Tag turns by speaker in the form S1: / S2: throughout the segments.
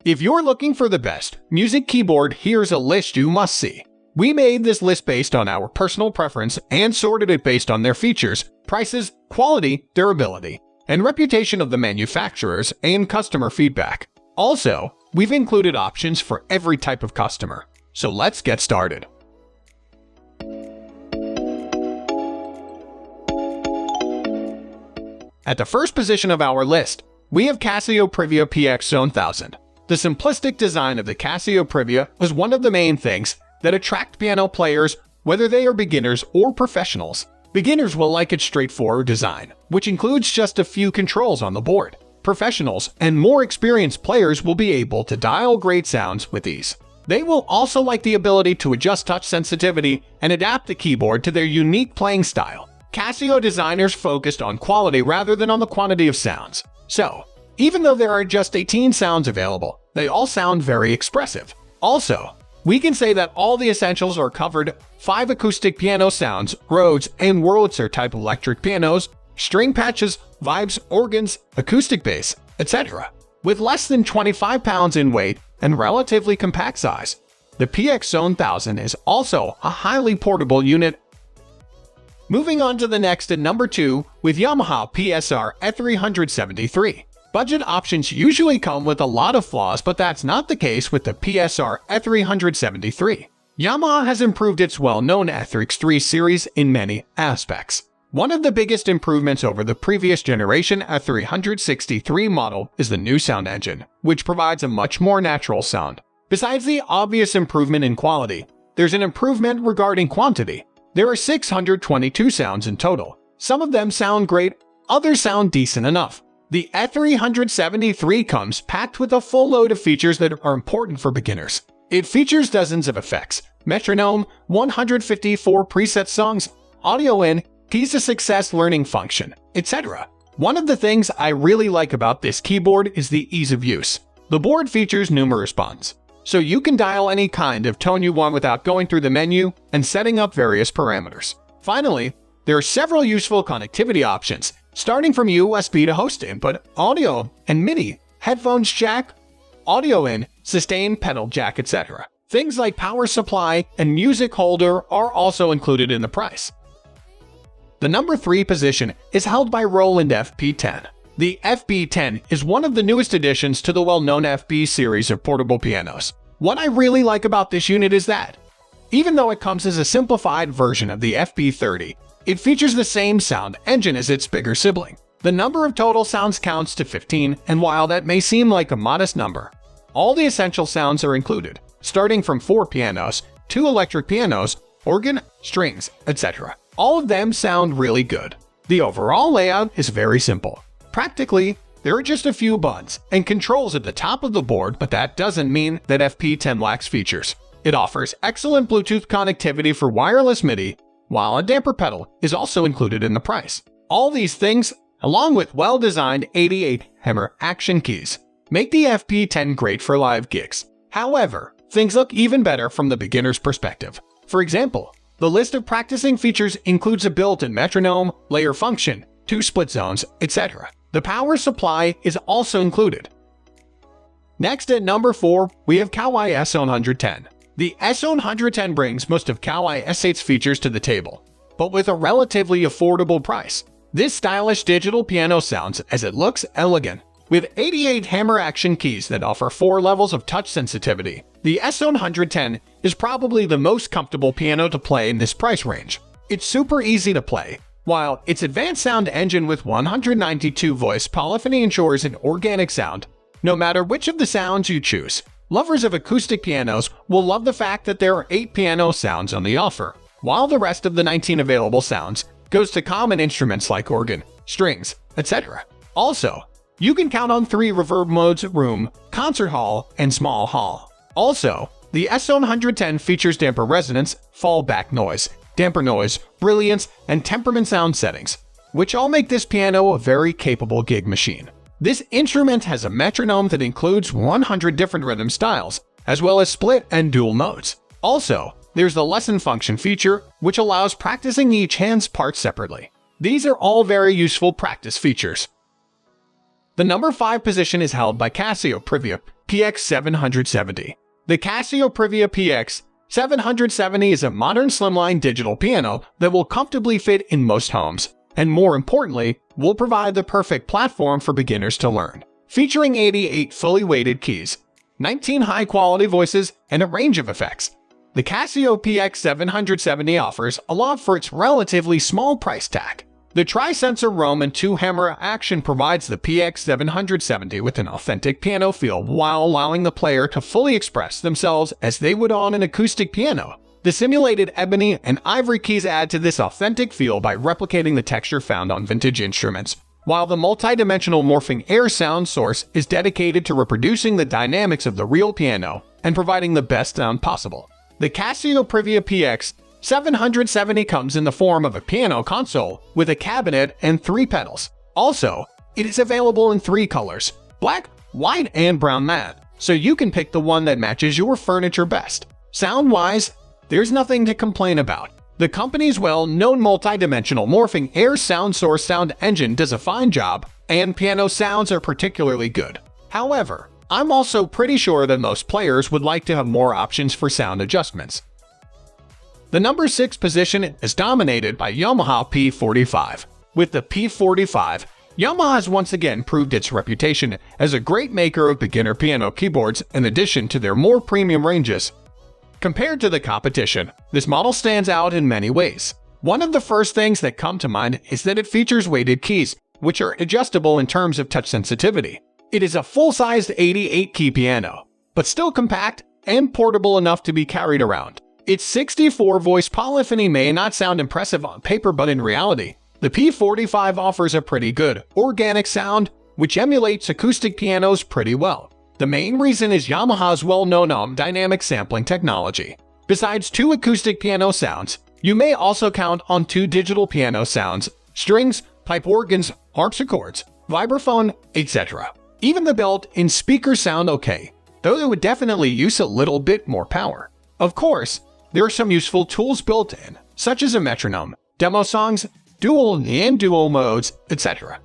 S1: If you're looking for the best music keyboard, here's a list you must see. We made this list based on our personal preference and sorted it based on their features, prices, quality, durability, and reputation of the manufacturers and customer feedback. Also, we've included options for every type of customer. So let's get started. At the first position of our list, we have Casio Privia PX770. The simplistic design of the Casio Privia was one of the main things that attract piano players, whether they are beginners or professionals. Beginners will like its straightforward design, which includes just a few controls on the board. Professionals and more experienced players will be able to dial great sounds with ease. They will also like the ability to adjust touch sensitivity and adapt the keyboard to their unique playing style. Casio designers focused on quality rather than on the quantity of sounds. So, even though there are just 18 sounds available, they all sound very expressive. Also, we can say that all the essentials are covered: 5 acoustic piano sounds, Rhodes and Wurlitzer type electric pianos, string patches, vibes, organs, acoustic bass, etc. With less than 25 pounds in weight and relatively compact size, the PX770 is also a highly portable unit. Moving on to the next at number 2 with Yamaha PSR-E373. Budget options usually come with a lot of flaws, but that's not the case with the PSR-E373. Yamaha has improved its well-known ETHRX3 series in many aspects. One of the biggest improvements over the previous generation E363 model is the new sound engine, which provides a much more natural sound. Besides the obvious improvement in quality, there's an improvement regarding quantity. There are 622 sounds in total. Some of them sound great, others sound decent enough. The E373 comes packed with a full load of features that are important for beginners. It features dozens of effects, metronome, 154 preset songs, audio in, keys to success learning function, etc. One of the things I really like about this keyboard is the ease of use. The board features numerous buttons, so you can dial any kind of tone you want without going through the menu and setting up various parameters. Finally, there are several useful connectivity options, starting from USB to host input, audio, and MIDI, headphones jack, audio in, sustain pedal jack, etc. Things like power supply and music holder are also included in the price. The number 3 position is held by Roland FP-10. The FP-10 is one of the newest additions to the well-known FP series of portable pianos. What I really like about this unit is that, even though it comes as a simplified version of the FP30, it features the same sound engine as its bigger sibling. The number of total sounds counts to 15, and while that may seem like a modest number, all the essential sounds are included, starting from 4 pianos, 2 electric pianos, organ, strings, etc. All of them sound really good. The overall layout is very simple. Practically, there are just a few buttons and controls at the top of the board, but that doesn't mean that FP10 lacks features. It offers excellent Bluetooth connectivity for wireless MIDI, while a damper pedal is also included in the price. All these things, along with well-designed 88-hammer action keys, make the FP10 great for live gigs. However, things look even better from the beginner's perspective. For example, the list of practicing features includes a built-in metronome, layer function, 2 split zones, etc. The power supply is also included. Next at number 4, we have Kawai S110. The S110 brings most of Kawai S8's features to the table, but with a relatively affordable price. This stylish digital piano sounds as it looks elegant, with 88 hammer action keys that offer 4 levels of touch sensitivity. The S110 is probably the most comfortable piano to play in this price range. It's super easy to play, while its advanced sound engine with 192 voice polyphony ensures an organic sound, no matter which of the sounds you choose. Lovers of acoustic pianos will love the fact that there are 8 piano sounds on the offer, while the rest of the 19 available sounds goes to common instruments like organ, strings, etc. Also, you can count on 3 reverb modes: room, concert hall, and small hall. Also, the S110 features damper resonance, fallback noise, damper noise, brilliance, and temperament sound settings, which all make this piano a very capable gig machine. This instrument has a metronome that includes 100 different rhythm styles, as well as split and dual modes. Also, there's the lesson function feature, which allows practicing each hand's part separately. These are all very useful practice features. The number 5 position is held by Casio Privia PX770. The Casio Privia PX770 is a modern slimline digital piano that will comfortably fit in most homes, and more importantly, will provide the perfect platform for beginners to learn. Featuring 88 fully weighted keys, 19 high-quality voices, and a range of effects, the Casio PX770 offers a lot for its relatively small price tag. The tri-sensor Rohm and 2-hammer action provides the PX770 with an authentic piano feel while allowing the player to fully express themselves as they would on an acoustic piano. The simulated ebony and ivory keys add to this authentic feel by replicating the texture found on vintage instruments, while the multi-dimensional morphing air sound source is dedicated to reproducing the dynamics of the real piano and providing the best sound possible. The Casio Privia PX770 comes in the form of a piano console with a cabinet and 3 pedals. Also, it is available in 3 colors: black, white, and brown matte, so you can pick the one that matches your furniture best. Sound-wise, there's nothing to complain about. The company's well-known multi-dimensional morphing air sound source sound engine does a fine job, and piano sounds are particularly good. However, I'm also pretty sure that most players would like to have more options for sound adjustments. The number 6 position is dominated by Yamaha P45. With the P45, Yamaha has once again proved its reputation as a great maker of beginner piano keyboards in addition to their more premium ranges. Compared to the competition, this model stands out in many ways. One of the first things that come to mind is that it features weighted keys, which are adjustable in terms of touch sensitivity. It is a full-sized 88-key piano, but still compact and portable enough to be carried around. Its 64-voice polyphony may not sound impressive on paper, but in reality, the P45 offers a pretty good, organic sound, which emulates acoustic pianos pretty well. The main reason is Yamaha's well-known dynamic sampling technology. Besides 2 acoustic piano sounds, you may also count on 2 digital piano sounds, strings, pipe organs, harpsichords, vibraphone, etc. Even the built-in speakers sound okay, though they would definitely use a little bit more power. Of course, there are some useful tools built in, such as a metronome, demo songs, dual and duo modes, etc.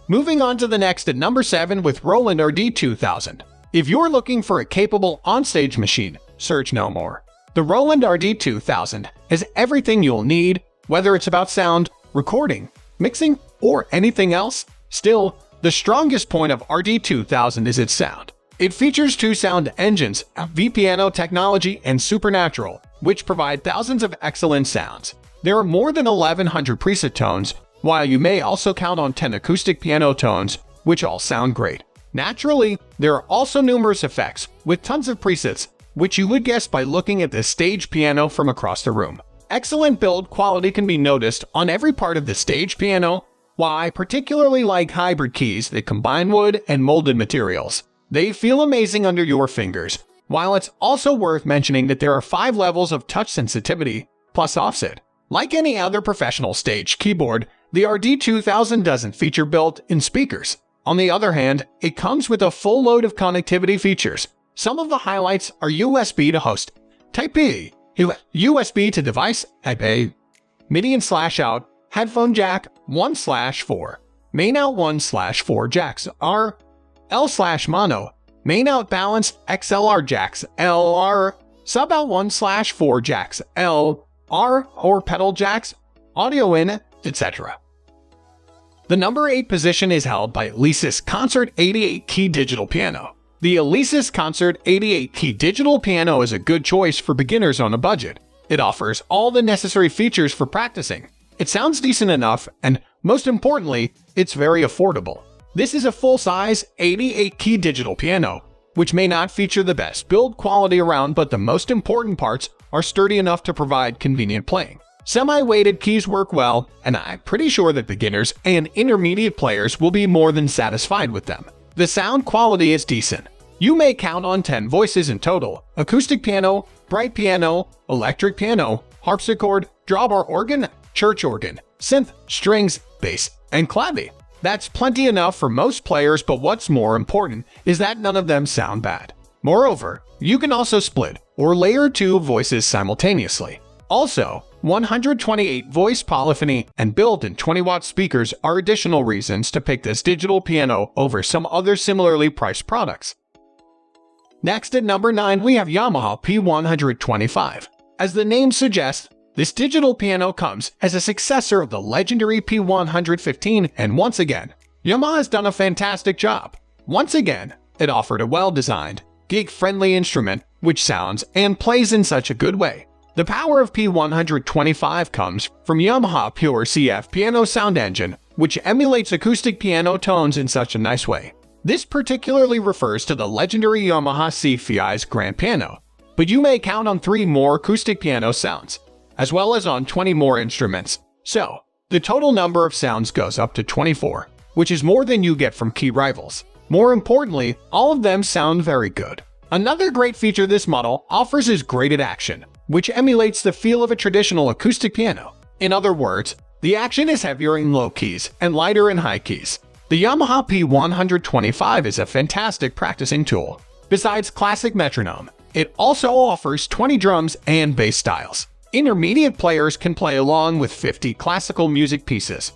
S1: Moving on to the next at number 7 with Roland RD-2000. If you're looking for a capable onstage machine, search no more. The Roland RD-2000 has everything you'll need, whether it's about sound, recording, mixing, or anything else. Still, the strongest point of RD-2000 is its sound. It features 2 sound engines, V-Piano technology and Supernatural, which provide thousands of excellent sounds. There are more than 1,100 preset tones, while you may also count on 10 acoustic piano tones, which all sound great. Naturally, there are also numerous effects, with tons of presets, which you would guess by looking at the stage piano from across the room. Excellent build quality can be noticed on every part of the stage piano, while I particularly like hybrid keys that combine wood and molded materials. They feel amazing under your fingers, while it's also worth mentioning that there are 5 levels of touch sensitivity, plus offset. Like any other professional stage keyboard, the RD-2000 doesn't feature built-in speakers. On the other hand, it comes with a full load of connectivity features. Some of the highlights are USB to host, Type-B, USB to device, Type-A, MIDI and /out, headphone jack 1/4, main out 1/4 jacks R, L/mono, main out balance XLR jacks LR, sub out 1/4 jacks L, R or pedal jacks, audio in, etc. The number 8 position is held by Alesis Concert 88-key digital piano. The Alesis Concert 88-key digital piano is a good choice for beginners on a budget. It offers all the necessary features for practicing. It sounds decent enough, and most importantly, it's very affordable. This is a full-size 88-key digital piano, which may not feature the best build quality around, but the most important parts are sturdy enough to provide convenient playing. Semi-weighted keys work well, and I'm pretty sure that beginners and intermediate players will be more than satisfied with them. The sound quality is decent. You may count on 10 voices in total: acoustic piano, bright piano, electric piano, harpsichord, drawbar organ, church organ, synth, strings, bass, and clavi. That's plenty enough for most players, but what's more important is that none of them sound bad. Moreover, you can also split or layer 2 voices simultaneously. Also, 128 voice polyphony and built-in 20-watt speakers are additional reasons to pick this digital piano over some other similarly priced products. Next at number 9 we have Yamaha P125. As the name suggests, this digital piano comes as a successor of the legendary P115, and once again, Yamaha has done a fantastic job. Once again, it offered a well-designed, geek-friendly instrument which sounds and plays in such a good way. The power of P125 comes from Yamaha Pure CF piano sound engine, which emulates acoustic piano tones in such a nice way. This particularly refers to the legendary Yamaha CFI's grand piano, but you may count on 3 more acoustic piano sounds, as well as on 20 more instruments. So, the total number of sounds goes up to 24, which is more than you get from key rivals. More importantly, all of them sound very good. Another great feature this model offers is graded action, which emulates the feel of a traditional acoustic piano. In other words, the action is heavier in low keys and lighter in high keys. The Yamaha P125 is a fantastic practicing tool. Besides classic metronome, it also offers 20 drums and bass styles. Intermediate players can play along with 50 classical music pieces.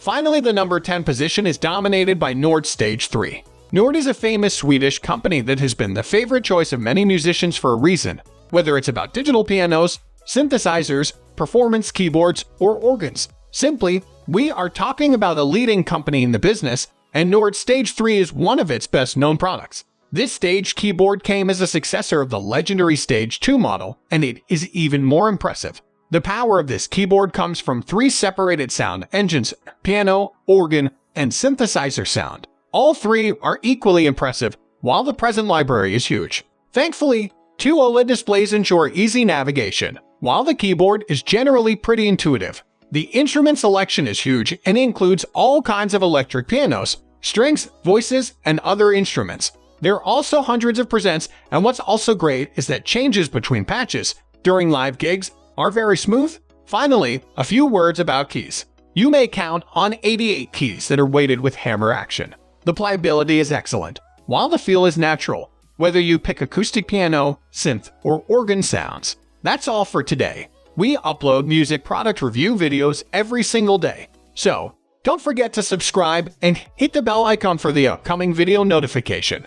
S1: Finally, the number 10 position is dominated by Nord Stage 3. Nord is a famous Swedish company that has been the favorite choice of many musicians for a reason, whether it's about digital pianos, synthesizers, performance keyboards, or organs. Simply, we are talking about a leading company in the business, and Nord Stage 3 is one of its best-known products. This Stage keyboard came as a successor of the legendary Stage 2 model, and it is even more impressive. The power of this keyboard comes from 3 separated sound engines: piano, organ, and synthesizer sound. All 3 are equally impressive, while the present library is huge. Thankfully, 2 OLED displays ensure easy navigation, while the keyboard is generally pretty intuitive. The instrument selection is huge and includes all kinds of electric pianos, strings, voices, and other instruments. There are also hundreds of presets, and what's also great is that changes between patches during live gigs are very smooth. Finally, a few words about keys. You may count on 88 keys that are weighted with hammer action. The playability is excellent, while the feel is natural, whether you pick acoustic piano, synth, or organ sounds. That's all for today. We upload music product review videos every single day, so don't forget to subscribe and hit the bell icon for the upcoming video notification.